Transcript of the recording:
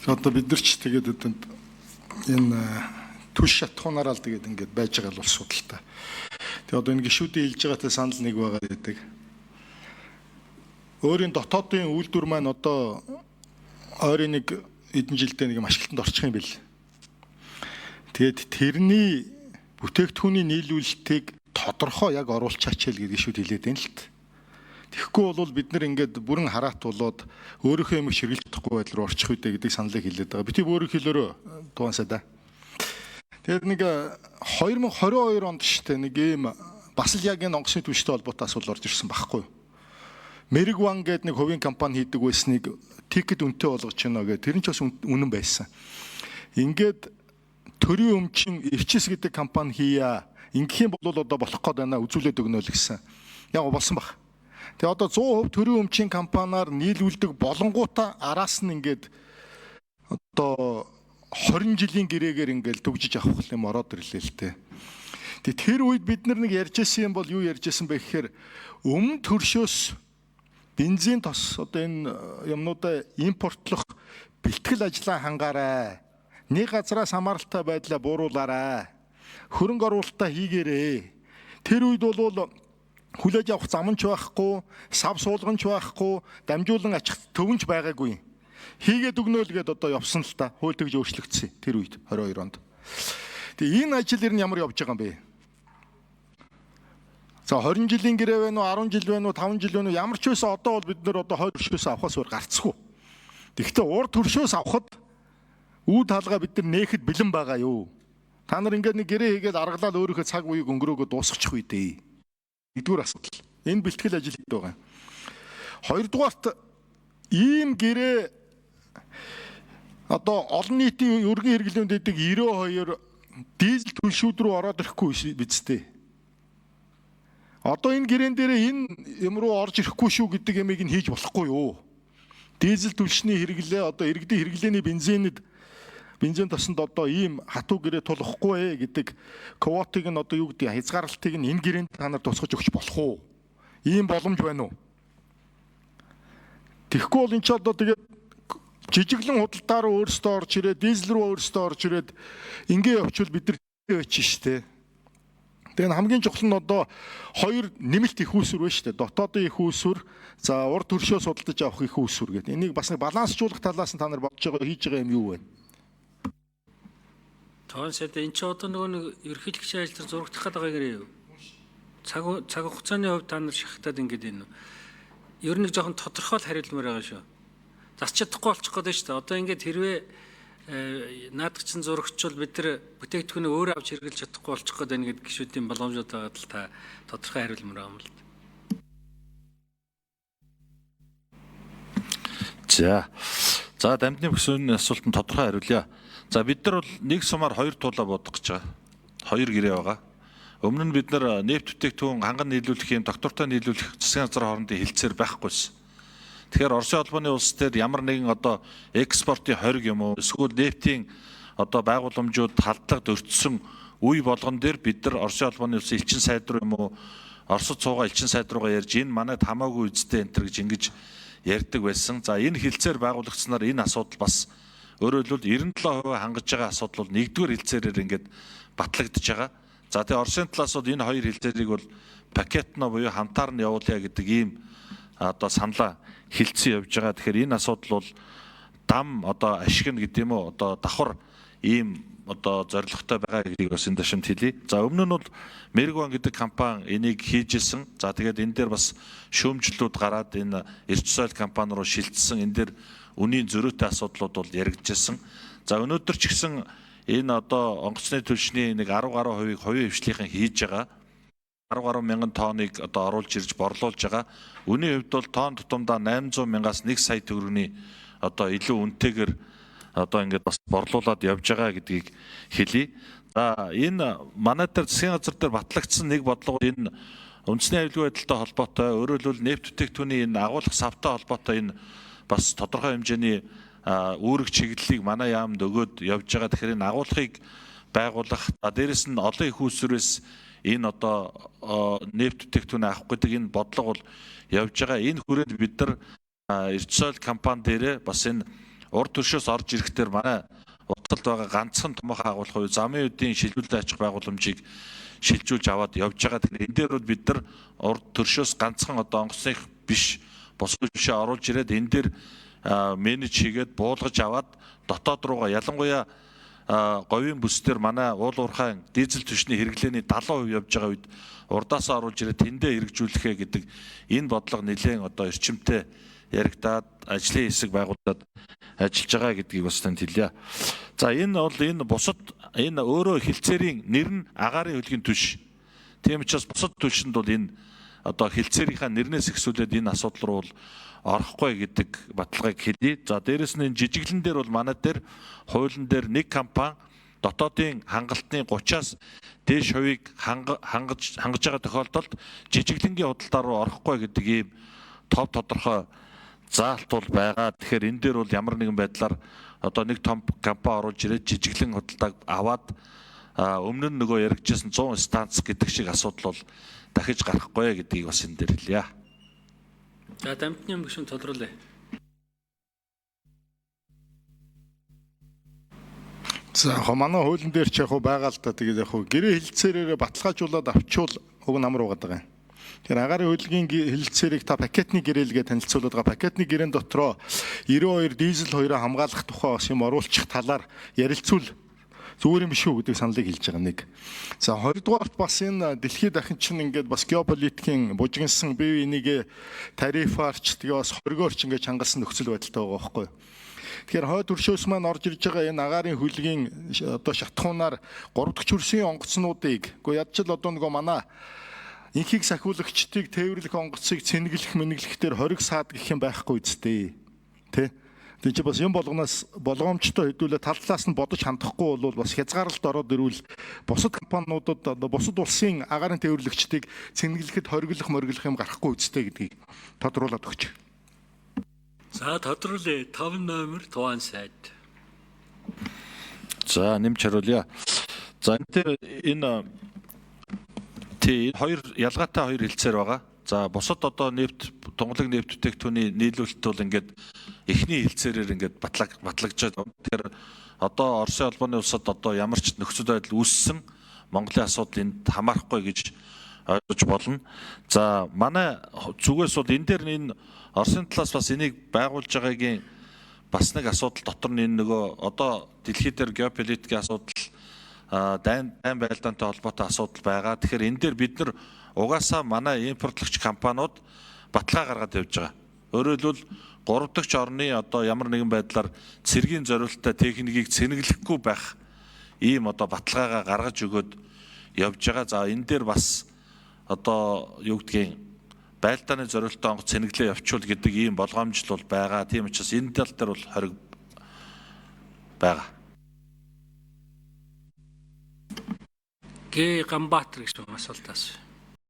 Одоо бид нар ч тэгээд энэ түш шатхуунаараа л тэгээд ингээд байж байгаа л бол судалтай. Тэгээд одоо энэ гишүүдийн хэлж байгаатай санал нэг байгаа гэдэг. Өөрийн дотоодын үйлдвэр маань одоо ойрын нэг эдэн жилдээ нэг ашиглалтанд орчих юм бэл. Тэгээд тэрний бүтээгдэхүүний нийлүүлэлтийг тодорхой яг оруулчаач л гэдэг гишүүд хэлээд байна л т. Тэгэхгүй бол бид нар ингээд бүрэн хараат болоод өөрийнхөө юм ширгэлж чадахгүй байдлаар орчих үедээ гэдэг саналыг хэлээд байгаа. Бити өөрөөр хэлээрөө тугансаа да. Тэгээд нэг 2022 онд штэ нэг ийм бас л яг энэ онгоцны түвштэй холбоотой асуудал орж ирсэн байхгүй юу? Merigwan гэдэг нэг хувийн компани хийдэг байсныг тикет үнэтэй болгож байна гэдэг. Тэр нь ч бас үнэн байсан. Ингээд төрийн өмчин Ирчис гэдэг компани хийя. Ингэх юм бол одоо болох гээд байна үзүүлээд өгнө л гэсэн. Яг болсон баг. Тэгээ одоо 100% төрийн өмчийн компаниар нийлүүлдэг болонгуудаа араас нь ингээд одоо 20 жилийн гэрээгээр ингээд төгжиж авах юм ороод ирлээ л дээ. Тэгээ тэр үед бид нар нэг ярьжсэн юм бол юу ярьжсэн бэ гэхээр өмнө төршөөс бензин тос одоо энэ юмнуудаа импортлох бэлтгэл ажлаа хангаарай. Нэг газраас хамааралтай байдлаа бууруулаарай. Хөрөнгө оруулалтаа хийгээрэй. Тэр үед бол хүлээж авах замч байхгүй, сав суулганч байхгүй, дамжуулан ачих төвөнч байгаагүй. Хийгээд өгнө л гээд одоо явсан л та. Хууль тэгж өөрчлөгдсөн тэр үед 22 онд. Тэгээ энэ ажил ер нь ямар явж байгаа юм бэ? За 20 жилийн гэрээ вэ нүү, 10 жил вэ нүү, 5 жил вэ нүү, ямар ч байсан одоо бол бид нэр одоо хойд төршөөс авахаас өөр гарцгүй. Тэгэхдээ урд төршөөс авахд үүд хаалгаа бид нар нээхэд бэлэн байгаа юу? Та нар ингээд нэг гэрээ хийгээд аргалаад өөрийнхөө цаг үеийг өнгөрөөгөө дуусгачих үү дээ. Нэгдүгээр асуудал. Энэ бэлтгэл ажил хийдэг байгаа. Хоёрдугаарт ийм гэрээ одоо олон нийтийн өргөн хэрэглээнд дэдэг 92 дизель түлшүүд рүү ороод ирэхгүй биз дээ. Одоо энэ гэрээн дээр энэ юм руу орж ирэхгүй шүү гэдэг ямиг нь хийж болохгүй юу? Дизель түлшний хэрэглээ одоо иргэдийн хэрэглээний бензин тосонд одоо ийм хатуу гэрээ тулахгүй гэдэг квотыг нь одоо юу гэдэг хязгаарлалтыг нь энэ гэрээнд та нар тусгаж өгч болох уу? Ийм боломж байна уу? Тэгэхгүй бол энэ ч одоо тэгээд жижиглэн худалдаа руу өөрсдөө орж ирээд дизель рүү өөрсдөө орж ирээд ингээ явуучвал бид нар өч штэ. Тэгээд хамгийн чухал нь одоо хоёр нэмэлт их үүсвэр байна штэ. Дотоодын их үүсвэр, за урд төршөө судалдаж авах их үүсвэр гэдэг. Энийг бас нэг балансжуулах талаас нь та нар бодож байгаа хийж байгаа юм юу вэ? Тоонсэд эн чи одоо нөгөө нэг ерөнхийлөгчийн ажил зурагдах гэдэг байгаа юм. Цаг хугацааны хувьд та нар шахтаад ингээд энэ. Ер нь жоохон тодорхой хариулмаар байгаа шүү. Засч чадахгүй болчих гээд байна шүү дээ. Одоо ингээд хэрвээ наадах чинь зурагчвал бид нар бүтээгдэхүүнээ өөрөө авч хэрэглэж чадахгүй болчих гээд байна гэдэг гишүүдийн боломжууд байгаад л та тодорхой хариулмаар байгаа юм л. За дамжны бүсүүний асуултанд тодорхой хариулъя. За бид нар бол нэг сумаар хоёр туулаа бодох гэж байгаа. Хоёр гэрээ байгаа. Өмнө нь бид нар нефт бүтээгдэхүүн ханган нийлүүлэхийн доктортой нийлүүлэх засгийн газрын хоорондын хилцээр байхгүйсэн. Тэгэхээр Оросын холбооны улс дээр ямар нэгэн одоо экспортын хориг юм уу эсвэл нефтийн одоо байгууламжууд халдлага өртсөн үе болгон дээр бид нар Оросын холбооны улсын элчин сайд руу юм уу Оросд цуугаа элчин сайд руугаа ярьж энэ манайд хамаагүй үстэй энэ төр гэж ингэж ярьдаг байсан. За энэ хилцээр байгуулагдсанаар энэ асуудал бас өөрөөр хэлбэл 97% хангаж байгаа асуудал бол нэгдүгээр хилцээрээр ингээд батлагдж байгаа. За тэгээ Оросын талаас бол энэ хоёр хилцээрийг бол пакетно буюу хамтаар нь явуулъя гэдэг ийм одоо саналаа хилцэн явж байгаа. Тэгэхээр энэ асуудал бол дам одоо ашигна гэдэг юм уу одоо давхар ийм одоо зорилготой байгаа гэдгийг бас энэ ташимд хэлье. За өмнө нь бол Merigwan гэдэг компани энийг хийжсэн. За тэгээд энэ дээр бас шүүмжлэлүүд гараад энэ Эрч соёл компани руу шилжсэн. Энэ дээр үнийн зөрүүтэй асуудлууд бол яригдчихсэн. За өнөөдөр ч гэсэн энэ одоо онгоцны түлшний нэг 10 гаруй хувийг хувийн хвшлийнхэн хийж байгаа. 10 гаруй мянган тонныг одоо оруулж ирж борлуулж байгаа. Үнийн хувьд бол тонн тутамдаа 800 мянгаас 1 сая төгрөгийн одоо илүү үнэтэйгээр одоо ингээд бас борлуулад явж байгаа гэдгийг хэлье. За энэ манай дээр засгийн газар дээр батлагдсан нэг бодлого энэ үндэсний аюулгүй байдалтай холбоотой өөрөөр хэлбэл нефт бүтээгдэхүүний энэ агуулгах савтай холбоотой энэ бас тодорхой хэмжээний үүрэг чиглэлийг манай яамд өгөөд явж байгаа. Тэгэхээр энэ агуулгыг байгуулах дээрэс нь олон их үүсвэрээс энэ одоо нефт бүтээгдэхүүн авах гэдэг энэ бодлого бол явж байгаа. Энэ хүрээнд бид нар Эрч соёл компани дээрээ бас энэ урд төршөөс орж ирэхдээ манай утгалд байгаа ганцхан томоохон агуулгын хувь замын үеийн шилжүүлэлт аж ахуй байгууламжийг шилжүүлж аваад явж байгаа. Тэгэхээр энэ дээр бол бид нар урд төршөөс ганцхан одоо онгоцных биш бус хөвшөө оруулж ирээд энэ дээр менеж хийгээд буулгаж аваад дотоод руугаа ялангуяа говийн бүс дээр манай уул уурхайн дизель түвшний хэрэглээний 70% явж байгаа үед урдаасаа оруулж ирээд тэндээ хэрэгжүүлэхэ гэдэг энэ бодлого нэлээд одоо эрчимтэй яригдаад ажлын хэсэг байгууллагад ажиллаж байгаа гэдгийг бас танд хэлье. За энэ бол энэ бусад энэ өөрөө хилцээрийн нэр нь агаарын хөлгийн түвш. Тийм учраас бусад түвшинд бол энэ одоо хилцээрийнхаа нэрнээс ихсүүлээд энэ асуудал руу бол орохгүй гэдэг баталгааг хэлье. За дээрэс нь энэ жижиглэн дээр бол манай дээр хуулийн дээр нэг компани дотоодын хангалтны 30-аас дээш хувийг хангаж байгаа тохиолдолд жижиглэнгийн худалдаа руу орохгүй гэдэг ийм тодорхой заалт бол байгаа. Тэгэхээр энэ дээр бол ямар нэгэн байдлаар одоо нэг том компани оруулж ирээд жижиглэн худалдааг аваад өмнө нь нөгөө яригдчихсан 100 станц гэдэг шиг асуудал бол дахиж гарахгүй гэдгийг бас энэ дээр хэлье. За дамжны гишүүн тодруулъя. За манай хуулийн дээр ч яг байгаа л да. Тэгээд яг гэрээ хилцээрээр баталгаажуулаад авчвал уг намар угаад байгаа юм. Тэгэхээр агаарын хөлгийн хилцээрийг та пакетны гэрээлгээ танилцуулаад байгаа. Пакетны гэрээн дотроо 92 дизель 2-оо хамгаалах тухай бас юм оруулчих талаар ярилцвал зүгээр юм биш үү гэдэг саналыг хэлж байгаа нэг. За 20 дугаарт бас энэ дэлхийд дахин чинь ингээд бас геополитикийн бужигнсан бие биенийгээ тарифаарч тэгээ бас хоригоорч ингээд хангалсан нөхцөл байдалтай байгаа байхгүй юу. Тэгэхээр хойд төршөөс маань орж ирж байгаа энэ агаарын хөлгийн одоо шатхуунаар 3 дахь чөрсийн онгоцнуудыг үгүй ядчил одоо нөгөө манай инхийг сахиулагчдыг тээвэрлэх онгоцыг цэнгэлэх мэнгэлэхтэр хориг саад гэх юм байхгүй үсттэй. Тэ? Тэг чи бас юм болгоноос болгоомжтой хэдүүлээ тал талаас нь бодож хандахгүй бол бас хязгаарлалт ороод ирвэл бусад компаниудад одоо бусад улсын агаарын тээвэрлэгчдийг цэнгэлэхэд хориглох мориглох юм гарахгүй үсттэй гэдгийг тодруулаад өгч. За тодруулъя. 5 номер Туан сайд. За нэмж хариулъя. За энэ хоёр ялгаатай хоёр хэлцээр байгаа. За бусад одоо нефт тунгалаг нефт бүтээгдэхүүний нийлүүлэлт бол ингээд эхний хэлцээрээр ингээд батлагжаад. Тэгэхээр одоо Оросын холбооны улсад одоо ямар ч нөхцөл байдал үүссэн Монголын асуудал энд хамаарахгүй гэж ойлгож болно. За манай зүгээс бол энэ дээр энэ Оросын талаас бас энийг байгуулж байгаагийн бас нэг асуудал дотор нь энэ нөгөө одоо дэлхий дээр геополитикийн асуудал дайн байлдаантай холбоотой асуудал байгаа. Тэгэхээр энэ дээр бид нар угаасаа манай импортлогч компаниуд баталгаа гаргаад явж байгаа. Өөрөөр хэлбэл 3 дахь орны одоо ямар нэгэн байдлаар цэргийн зориулалттай техникийг цэнэглэхгүй байх ийм одоо баталгаагаа гаргаж өгөөд явж байгаа. За энэ дээр бас одоо юу гэдгийг байлдааны зориулалттай онгоц цэнэглээ явуучвал гэдэг ийм болгоомжл бол байгаа. Тийм учраас энэ тал дээр бол хориг байгаа. Г Ганбаатар гэж асуултаас.